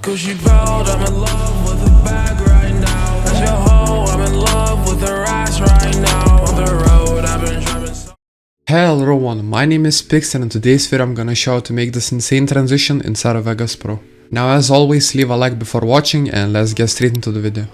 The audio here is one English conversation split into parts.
Gucci belt, I'm in love with the bag right now. That's your hoe, I'm in love with the racks right now. On the road, I've been driving so. Hello everyone, my name is Spixy and in today's video I'm gonna show how to make this insane transition inside of Vegas Pro. Now as always, leave a like before watching and let's get straight into the video.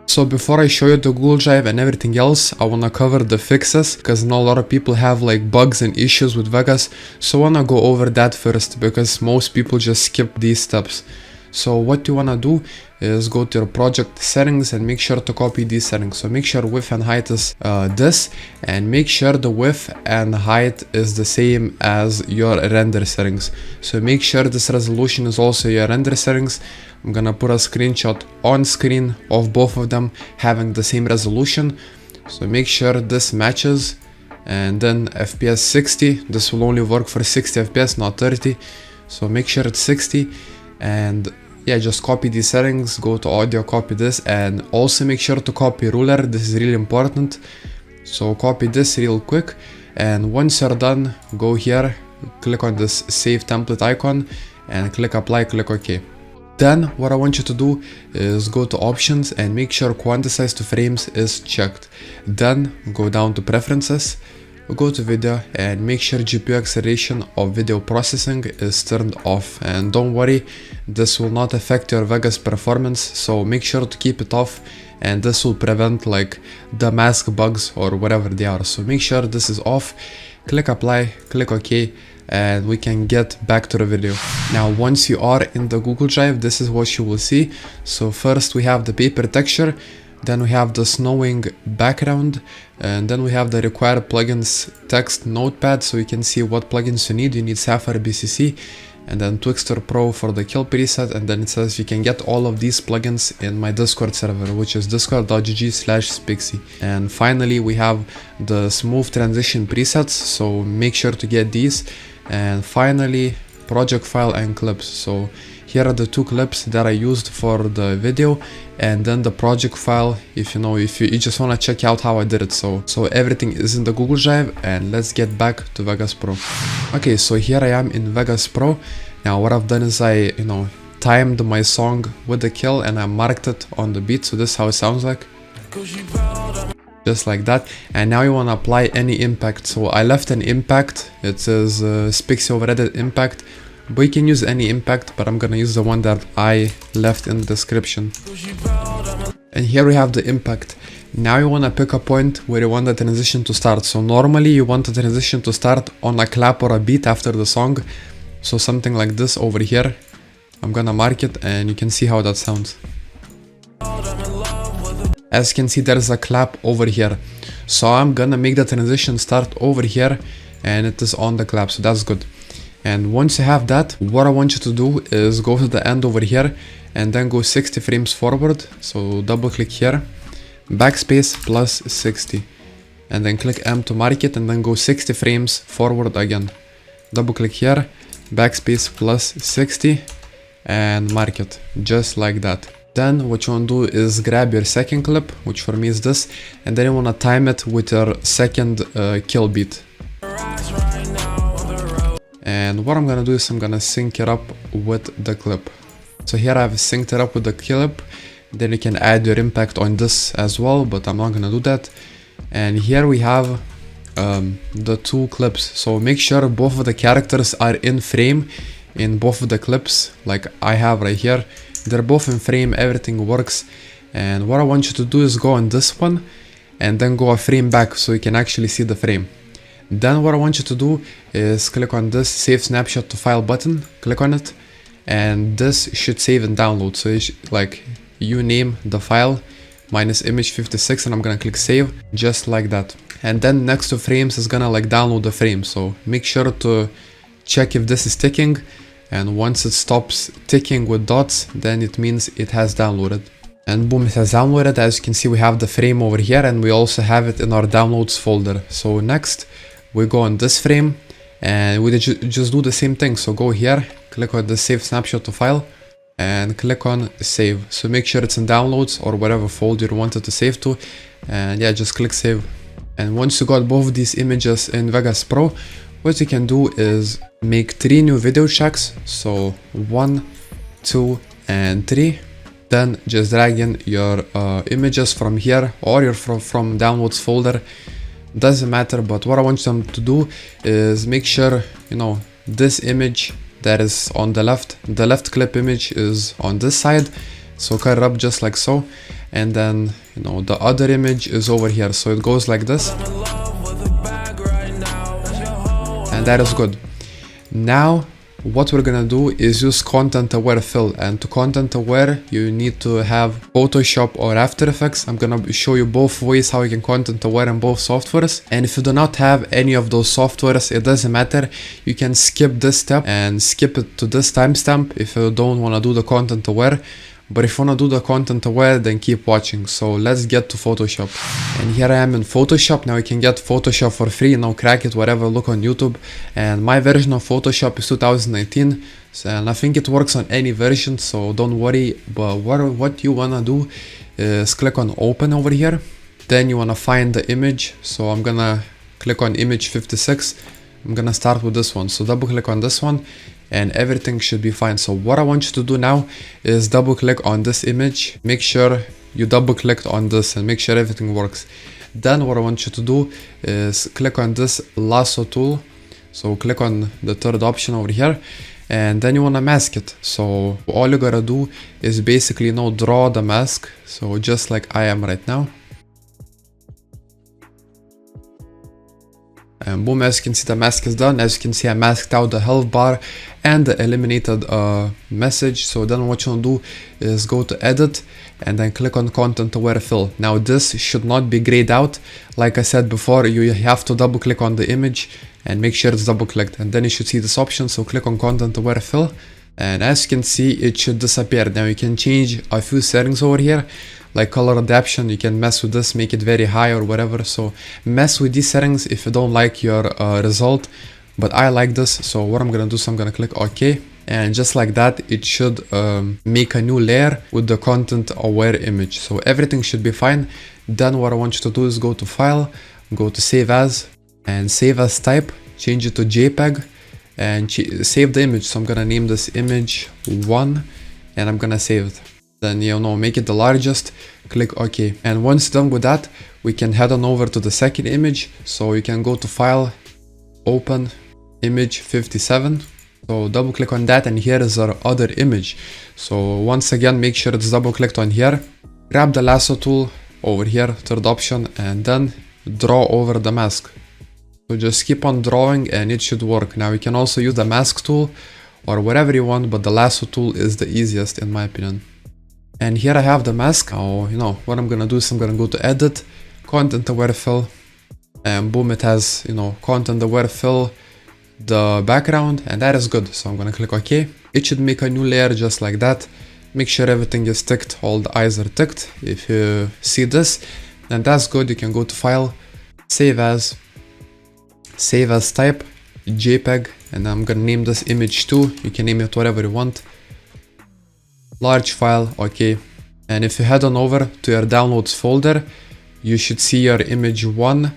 So before I show you the Google Drive and everything else, I wanna cover the fixes, because I know a lot of people have like bugs and issues with Vegas, so I wanna go over that first, because most people just skip these steps. So what you wanna do is go to your project settings and make sure to copy these settings. So make sure width and height is this, and make sure the width and height is the same as your render settings. So make sure this resolution is also your render settings. I'm gonna put a screenshot on screen of both of them having the same resolution. So make sure this matches, and then FPS 60. This will only work for 60 FPS, not 30. So make sure it's 60, and yeah, just copy these settings, go to audio, copy this, and also make sure to copy ruler. This is really important. So copy this real quick, and once you're done, go here, click on this save template icon and click apply, click OK. Then what I want you to do is go to options and make sure quantize to frames is checked. Then go down to preferences, go to video, and make sure GPU acceleration of video processing is turned off. And don't worry, this will not affect your Vegas performance, so make sure to keep it off, and this will prevent like the mask bugs or whatever they are. So make sure this is off, click apply, click OK, and we can get back to the video. Now once you are in the Google Drive, this is what you will see. So first we have the paper texture, then we have the snowing background, and then we have the required plugins text notepad, so you can see what plugins you need. You need Sapphire BCC, and then Twixtor Pro for the kill preset, and then it says you can get all of these plugins in my Discord server, which is discord.gg/Spixy. And finally we have the smooth transition presets, so make sure to get these. And finally project file and clips. So here are the two clips that I used for the video, and then the project file if you just want to check out how I did it. So everything is in the Google Drive, and let's get back to Vegas Pro. Okay, so here I am in Vegas Pro. Now what I've done is I timed my song with the kill and I marked it on the beat, so this is how it sounds like, just like that. And now you want to apply any impact. So I left an impact, it says Spixy overedit impact, but you can use any impact, but I'm gonna use the one that I left in the description. And here we have the impact. Now you want to pick a point where you want the transition to start. So normally you want the transition to start on a clap or a beat after the song, so something like this over here. I'm gonna mark it and you can see how that sounds. As you can see, there is a clap over here, so I'm gonna make the transition start over here, and it is on the clap, so that's good. And once you have that, what I want you to do is go to the end over here and then go 60 frames forward. So double click here, backspace plus 60, and then click M to mark it, and then go 60 frames forward again. Double click here, backspace plus 60, and mark it, just like that. Then what you want to do is grab your second clip, which for me is this, and then you want to time it with your second kill beat. And what I'm gonna do is I'm gonna sync it up with the clip. So here I've synced it up with the clip. Then you can add your impact on this as well, but I'm not gonna do that. And here we have the two clips. So make sure both of the characters are in frame in both of the clips, like I have right here. They're both in frame, everything works. And what I want you to do is go on this one and then go a frame back so you can actually see the frame. Then what I want you to do is click on this save snapshot to file button, click on it, and this should save and download. So you name the file minus image 56, and I'm gonna click save, just like that. And then next to frames is gonna download the frame, so make sure to check if this is ticking, and once it stops ticking with dots, then it means it has downloaded. And boom, it has downloaded. As you can see, we have the frame over here, and we also have it in our downloads folder. So next we go on this frame and we just do the same thing. So go here, click on the save snapshot to file, and click on save. So make sure it's in downloads or whatever folder you want it to save to, and yeah, just click save. And once you got both of these images in Vegas Pro, what you can do is make 3 new video tracks. So 1, 2, and 3. Then just drag in your images from here or your from downloads folder, doesn't matter. But what I want them to do is make sure, you know, this image that is on the left clip image is on this side, so cut it up just like so, and then, you know, the other image is over here, so it goes like this, and that is good. Now what we're gonna do is use content aware fill, and to content aware you need to have Photoshop or After Effects. I'm gonna show you both ways how you can content aware in both softwares, and if you do not have any of those softwares, it doesn't matter. You can skip this step and skip it to this timestamp if you don't want to do the content aware. But if you want to do the content aware, then keep watching. So let's get to Photoshop. And here I am in Photoshop. Now you can get Photoshop for free, you know, crack it, whatever, look on YouTube. And my version of Photoshop is 2019. And I think it works on any version, so don't worry. But what you want to do is click on open over here. Then you want to find the image. So I'm going to click on image 56. I'm going to start with this one. So double click on this one, and everything should be fine. So what I want you to do now is double click on this image, make sure you double clicked on this and make sure everything works. Then what I want you to do is click on this lasso tool, so click on the third option over here, and then you want to mask it. So all you gotta do is basically, you know, draw the mask, so just like I am right now. And boom, as you can see, the mask is done. As you can see, I masked out the health bar and the eliminated message. So then what you want to do is go to edit and then click on content aware fill. Now this should not be grayed out. Like I said before, you have to double click on the image and make sure it's double clicked, and then you should see this option. So click on content aware fill, and as you can see, it should disappear. Now you can change a few settings over here, like color adaptation. You can mess with this, make it very high or whatever. So mess with these settings if you don't like your result, but I like this. So what I'm gonna do, so I'm gonna click OK, and just like that, it should make a new layer with the content aware image. So everything should be fine. Then what I want you to do is go to file, go to save as, and save as type, change it to JPEG, and save the image. So I'm gonna name this image 1, and I'm gonna save it. Then, you know, make it the largest, click OK. And once done with that, we can head on over to the second image. So you can go to file, open image 57. So double click on that, and here is our other image. So once again, make sure it's double clicked on here, grab the lasso tool over here, third option, and then draw over the mask. So just keep on drawing and it should work. Now you can also use the mask tool or whatever you want, but the lasso tool is the easiest in my opinion. And here I have the mask. Now, you know, what I'm gonna do is I'm gonna go to edit, content aware fill, and boom, it has, you know, content aware fill the background, and that is good. So I'm gonna click OK. It should make a new layer just like that. Make sure everything is ticked, all the eyes are ticked. If you see this, then that's good. You can go to file, save as type, JPEG, and I'm gonna name this image 2. You can name it whatever you want. Large file, OK. And if you head on over to your downloads folder, you should see your image 1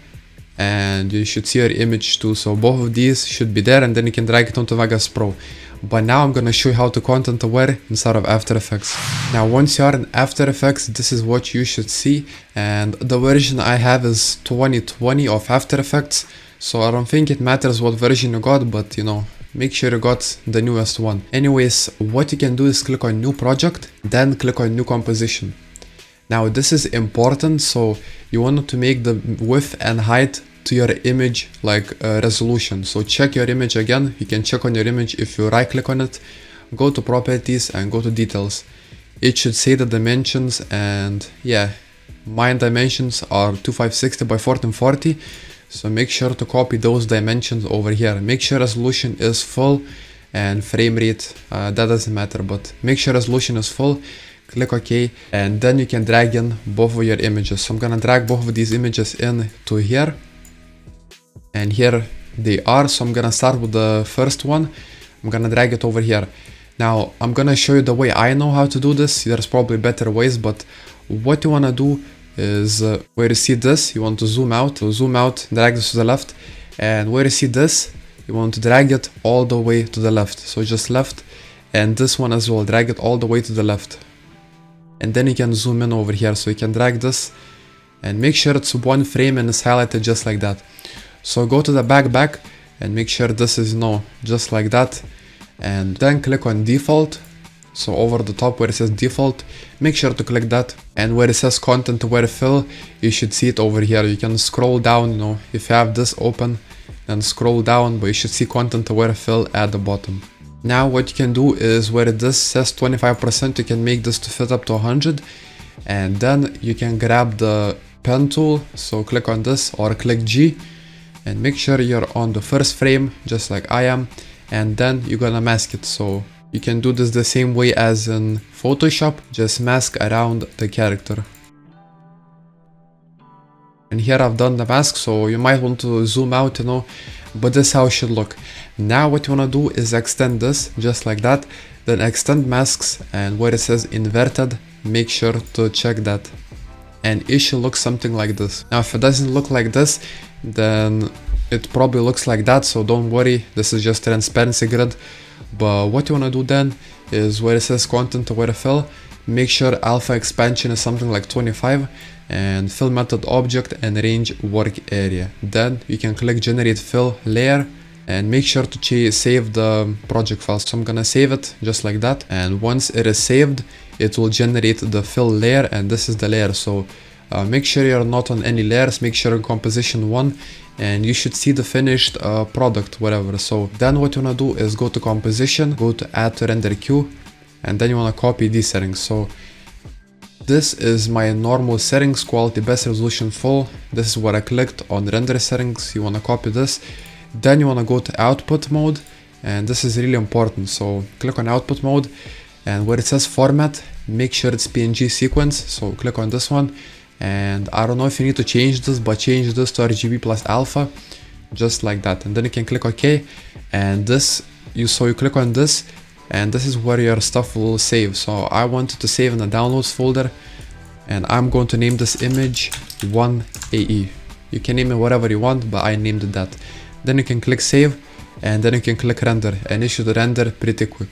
and you should see your image 2. So both of these should be there, and then you can drag it onto Vegas Pro. But now I'm gonna show you how to content aware inside of After Effects. Now once you are in After Effects, this is what you should see, and the version I have is 2020 of After Effects. So I don't think it matters what version you got, but you know, make sure you got the newest one. Anyways, what you can do is click on new project, then click on new composition. Now this is important, so you want to make the width and height to your image like resolution. So check your image again. You can check on your image if you right click on it, go to properties and go to details. It should say the dimensions, and yeah, my dimensions are 2560 by 1440. So make sure to copy those dimensions over here. Make sure resolution is full, and frame rate, that doesn't matter, but make sure resolution is full. Click OK, and then you can drag in both of your images. So I'm gonna drag both of these images in to here, and here they are. So I'm gonna start with the first one. I'm gonna drag it over here. Now I'm gonna show you the way I know how to do this. There's probably better ways, but what you wanna do is where you see this, you want to zoom out, drag this to the left, and where you see this, you want to drag it all the way to the left. So just left, and this one as well, drag it all the way to the left. And then you can zoom in over here, so you can drag this and make sure it's one frame and it's highlighted just like that. So go to the back and make sure this is just like that, and then click on default. So over the top where it says default, make sure to click that, and where it says content aware fill, you should see it over here. You can scroll down, if you have this open, then scroll down, but you should see content aware fill at the bottom. Now what you can do is where this says 25%, you can make this to fit up to 100, and then you can grab the pen tool, so click on this or click G, and make sure you're on the first frame just like I am, and then you're gonna mask it. So you can do this the same way as in Photoshop, just mask around the character. And here I've done the mask, so you might want to zoom out, but this is how it should look. Now what you wanna do is extend this just like that, then extend masks, and where it says inverted, make sure to check that. And it should look something like this. Now if it doesn't look like this, then it probably looks like that, so don't worry, this is just transparency grid. But what you wanna do then is where it says content aware fill, make sure alpha expansion is something like 25, and fill method object and range work area. Then you can click generate fill layer, and make sure to save the project file. So I'm gonna save it just like that, and once it is saved, it will generate the fill layer, and this is the layer. So make sure you're not on any layers, make sure in composition 1, and you should see the finished product, whatever. So then what you wanna do is go to composition, go to add to render queue, and then you wanna copy these settings. So this is my normal settings, quality best, resolution full. This is what I clicked on render settings. You wanna copy this. Then you wanna go to output mode, and this is really important. So click on output mode, and where it says format, make sure it's PNG sequence. So click on this one, and I don't know if you need to change this, but change this to RGB plus alpha, just like that. And then you can click OK, and this, you click on this, and this is where your stuff will save. So I wanted to save in the downloads folder, and I'm going to name this image 1AE. You can name it whatever you want, but I named it that. Then you can click save, and then you can click render, and it should render pretty quick.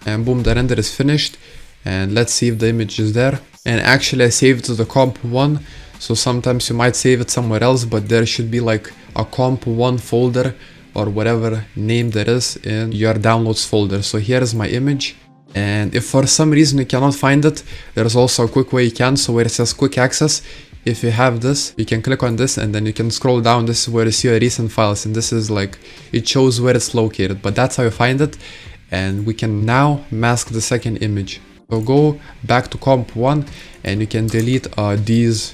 And boom, the render is finished, and let's see if the image is there. And actually I saved to the comp 1, so sometimes you might save it somewhere else, but there should be like a comp 1 folder or whatever name there is in your downloads folder. So here is my image, and if for some reason you cannot find it, there's also a quick way you can. So where it says quick access, if you have this, you can click on this, and then you can scroll down. This is where you see your recent files, and this is like, it shows where it's located, but that's how you find it. And we can now mask the second image. So go back to comp 1, and you can delete these,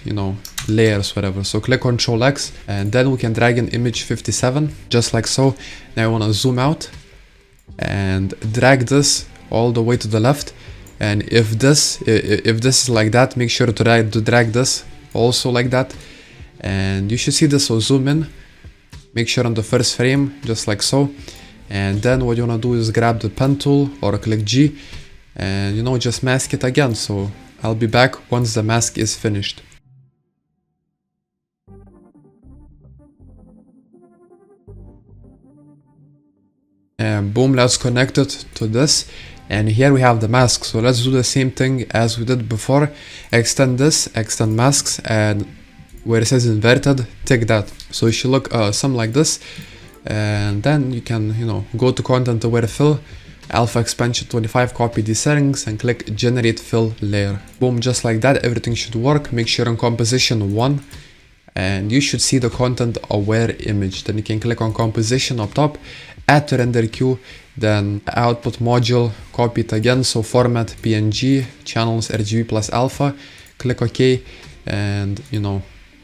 layers, whatever. So click Ctrl X, and then we can drag in image 57, just like so. Now I want to zoom out and drag this all the way to the left. And if this is like that, make sure to drag this also like that, and you should see this. So zoom in, make sure on the first frame, just like so. And then what you want to do is grab the pen tool or click G, and just mask it again. So I'll be back once the mask is finished. And boom, let's connect it to this, and here we have the mask. So let's do the same thing as we did before. Extend this, extend masks, and where it says inverted, take that. So it should look something like this. And then you can go to content aware fill, alpha expansion 25, copy these settings, and click generate fill layer. Boom, just like that, everything should work. Make sure on composition 1, and you should see the content aware image. Then you can click on composition up top, add to render queue, then output module, copy it again. So format PNG, channels RGB plus alpha, click OK, and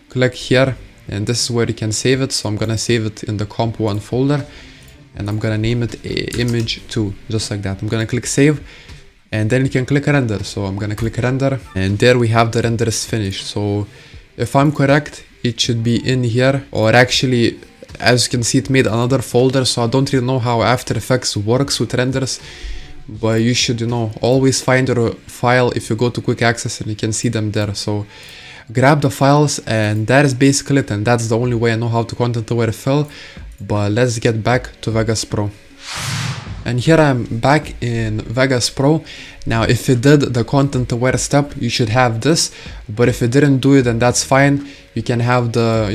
click here, and this is where you can save it. So I'm gonna save it in the comp 1 folder, and I'm gonna name it image 2, just like that. I'm gonna click save, and then you can click render. So I'm gonna click render, and there we have the render is finished. So if I'm correct, it should be in here, or actually, as you can see, it made another folder. So I don't really know how After Effects works with renders, but you should always find your file if you go to quick access, and you can see them there. So grab the files, and that is basically it, and that's the only way I know how to content aware fill. But let's get back to Vegas Pro. And here I'm back in Vegas Pro. Now if you did the content aware step, you should have this, but if you didn't do it, then that's fine. You can have the,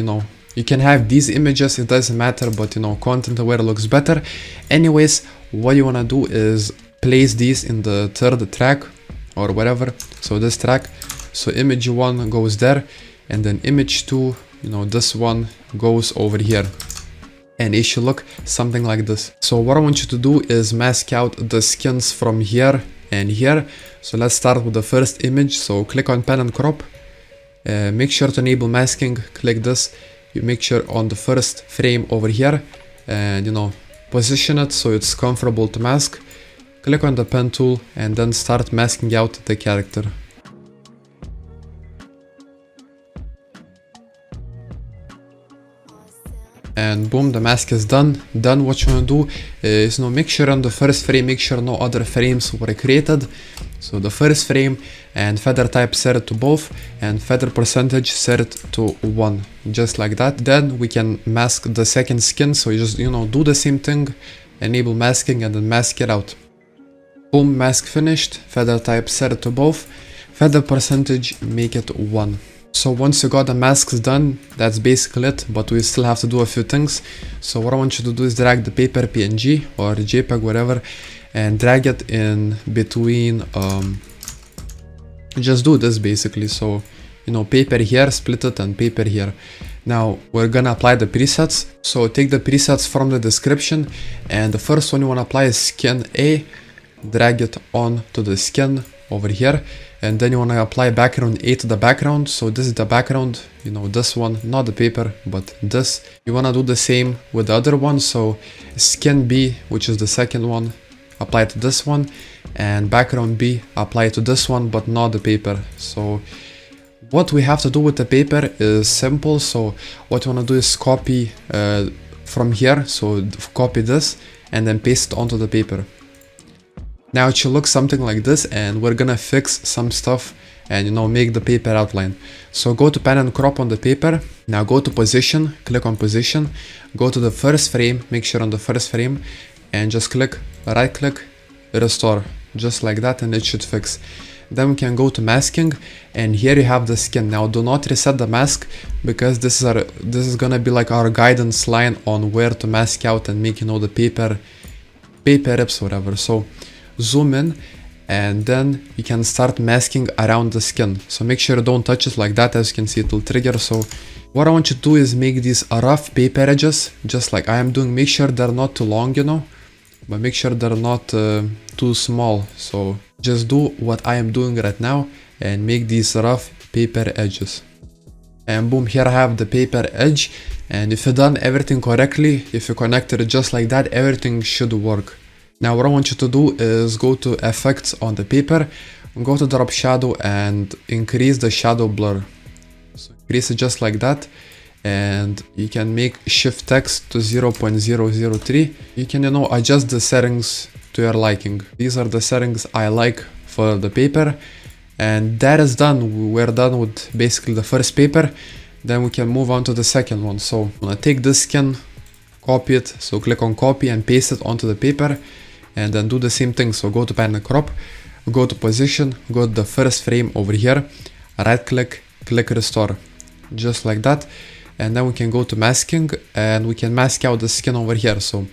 you can have these images, it doesn't matter, but content aware looks better. Anyways, what you want to do is place these in the third track or whatever. So this track, so image 1 goes there, and then image 2, this one goes over here. And it should look something like this. So what I want you to do is mask out the skins from here and here. So let's start with the first image. So click on pen and crop, make sure to enable masking, click this, you make sure on the first frame over here, and position it so it's comfortable to mask. Click on the pen tool and then start masking out the character. And boom, the mask is done. Then what you want to do is make sure on the first frame, make sure no other frames were created. So the first frame, and feather type set it to both, and feather percentage set it to 1, just like that. Then we can mask the second skin. So you just do the same thing, enable masking, and then mask it out. Boom, mask finished. Feather type set it to both, feather percentage make it 1. So once you got the masks done, that's basically it, but we still have to do a few things. So what I want you to do is drag the paper PNG or JPEG, whatever, and drag it in between, just do this basically. So, paper here, split it, and paper here. Now we're gonna apply the presets. So take the presets from the description, and the first one you wanna apply is skin A, drag it on to the skin over here. And then you want to apply background A to the background. So this is the background, this one, not the paper, but this. You want to do the same with the other one. So skin B, which is the second one, apply to this one, and background B, apply to this one, but not the paper. So what we have to do with the paper is simple. So what you want to do is copy from here. So copy this and then paste it onto the paper. Now it should look something like this, and we're gonna fix some stuff and make the paper outline. So go to pen and crop on the paper. Now go to position, click on position, go to the first frame, make sure on the first frame, and just right click, restore, just like that, and it should fix. Then we can go to masking, and here you have the skin. Now do not reset the mask, because this is gonna be like our guidance line on where to mask out and make the paper rips, whatever. So zoom in, and then you can start masking around the skin. So make sure you don't touch it like that. As you can see, it will trigger. So what I want you to do is make these rough paper edges, just like I am doing. Make sure they're not too long, but make sure they're not too small. So just do what I am doing right now and make these rough paper edges. And boom, here I have the paper edge. And if you've done everything correctly, if you connected it just like that, everything should work. Now what I want you to do is go to effects on the paper, go to drop shadow and increase the shadow blur. So increase it just like that, and you can make shift text to 0.003. You can adjust the settings to your liking. These are the settings I like for the paper, and that is done. We're done with basically the first paper. Then we can move on to the second one. So I'm gonna take this skin, copy it, so click on copy and paste it onto the paper, and then do the same thing. So go to pen and crop, go to position, go to the first frame over here, right click, click restore, just like that. And then we can go to masking, and we can mask out the skin over here. So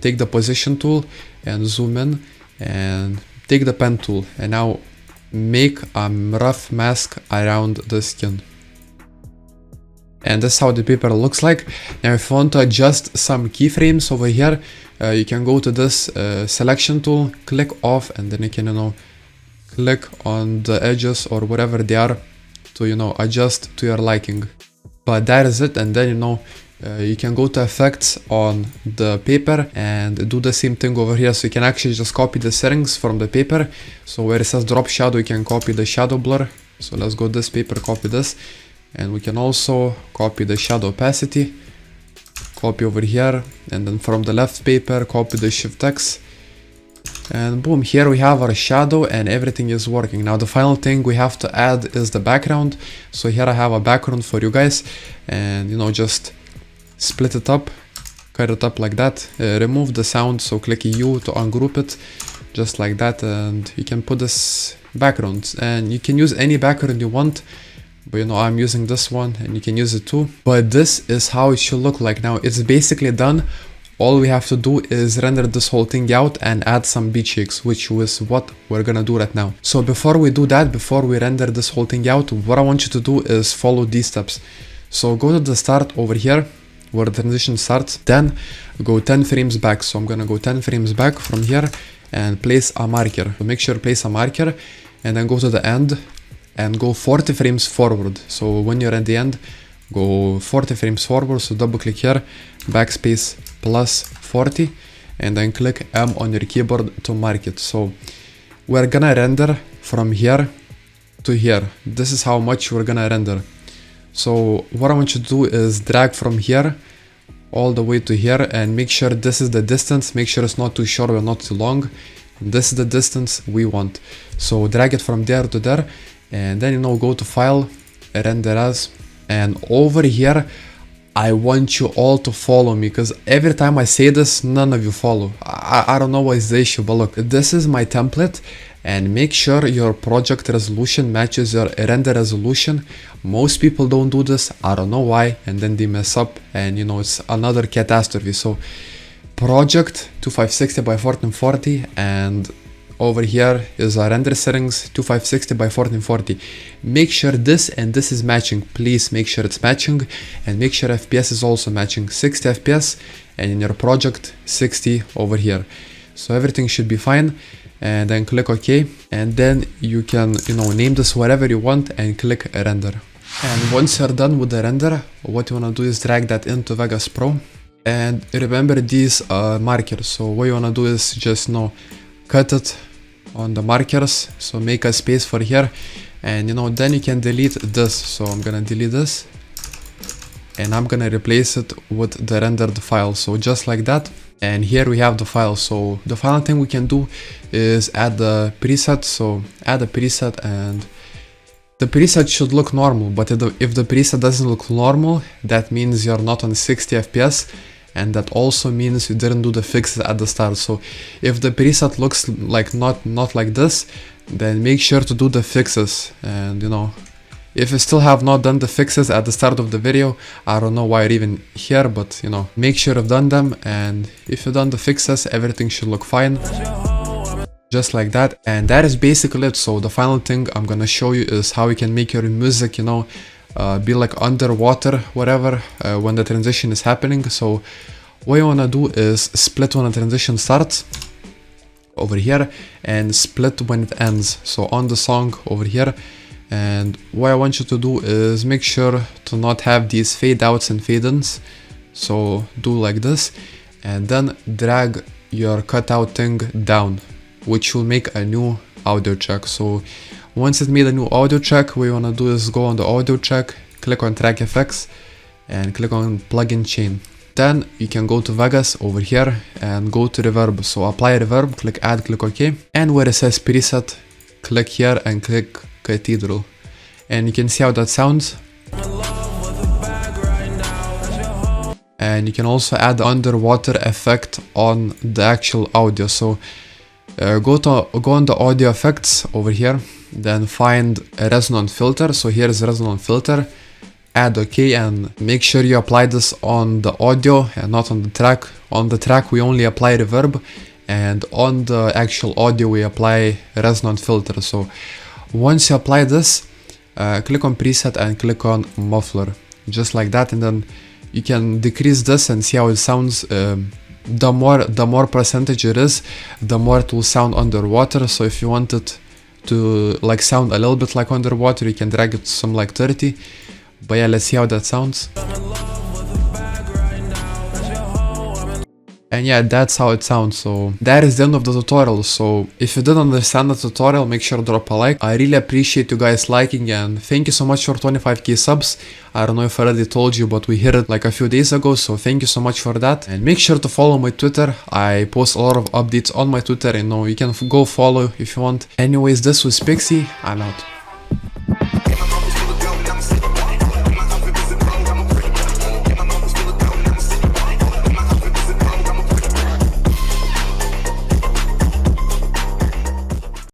take the position tool and zoom in, and take the pen tool, and now make a rough mask around the skin. And this is how the paper looks like. Now if you want to adjust some keyframes over here, you can go to this selection tool, click off, and then you can click on the edges or whatever they are to adjust to your liking. But that is it. And then you can go to effects on the paper and do the same thing over here. So you can actually just copy the settings from the paper. So where it says drop shadow, you can copy the shadow blur. So let's go this paper, copy this. And we can also copy the shadow opacity, copy over here, and then from the left paper, copy the shift X. And boom, here we have our shadow and everything is working. Now the final thing we have to add is the background. So here I have a background for you guys, and just split it up cut it up like that. Remove the sound, so click U to ungroup it, just like that, and you can put this background, and you can use any background you want, but you know, I'm using this one and you can use it too. But this is how it should look like now. It's basically done. All we have to do is render this whole thing out and add some beat shakes, which is what we're gonna do right now. So before we do that, before we render this whole thing out, what I want you to do is follow these steps. So go to the start over here where the transition starts, then go 10 frames back. So I'm gonna go 10 frames back from here and place a marker. So make sure to place a marker, and then go to the end and go 40 frames forward. So when you're at the end, go 40 frames forward. So double click here, backspace plus 40, and then click M on your keyboard to mark it. So we're gonna render from here to here. This is how much we're gonna render. So what I want you to do is drag from here all the way to here, and make sure this is the distance. Make sure it's not too short or not too long. This is the distance we want. So drag it from there to there, and then, you know, go to file, render as, and over here I want you all to follow me, because every time I say this, none of you follow. I don't know what is the issue, but look, this is my template, and make sure your project resolution matches your render resolution. Most people don't do this, I don't know why, and then they mess up, and you know, it's another catastrophe. So project 2560 by 1440, and over here is our render settings 2560 by 1440. Make sure this and this is matching. Please make sure it's matching, and make sure FPS is also matching. 60 FPS, and in your project 60 over here. So everything should be fine, and then click OK, and then you can, you know, name this whatever you want and click render. And once you're done with the render, what you want to do is drag that into Vegas Pro, and remember these markers. So what you want to do is just, you know, cut it on the markers, so make a space for here, and you know, then you can delete this. So I'm gonna delete this, and I'm gonna replace it with the rendered file. So just like that, and here we have the file. So the final thing we can do is add the preset. So add a preset, and the preset should look normal, but if the preset doesn't look normal, that means you're not on 60 FPS, and that also means you didn't do the fixes at the start. So if the preset looks like not like this, then make sure to do the fixes. And you know, if you still have not done the fixes at the start of the video, I don't know why you're even here, but you know, make sure you've done them, and if you've done the fixes, everything should look fine. Just like that, and that is basically it. So the final thing I'm gonna show you is how you can make your music, you know, be like underwater, whatever, when the transition is happening. So what you wanna do is split when the transition starts over here, and split when it ends, so on the song over here. And what I want you to do is make sure to not have these fade outs and fade ins. So do like this, and then drag your cutout thing down, which will make a new audio track. So once it made a new audio track, what you want to do is go on the audio track, click on track effects, and click on plugin chain. Then you can go to Vegas over here and go to reverb. So apply reverb, click add, click OK, and where it says preset, click here and click cathedral, and you can see how that sounds. And you can also add the underwater effect on the actual audio. So go on the audio effects over here, then find a resonant filter. So here is resonant filter, add OK, and make sure you apply this on the audio and not on the track. On the track we only apply reverb, and on the actual audio we apply resonant filter. So once you apply this, click on preset and click on muffler, just like that, and then you can decrease this and see how it sounds. The more percentage it is, the more it will sound underwater. So if you want it to like sound a little bit like underwater, you can drag it to some like 30. But yeah, let's see how that sounds. And yeah, that's how it sounds. So that is the end of the tutorial. So if you didn't understand the tutorial, make sure to drop a like. I really appreciate you guys liking, and thank you so much for 25k subs. I don't know if I already told you, but we hit it like a few days ago, so thank you so much for that. And make sure to follow my Twitter. I post a lot of updates on my Twitter, and you can go follow if you want. Anyways, this was Spixy. I'm out.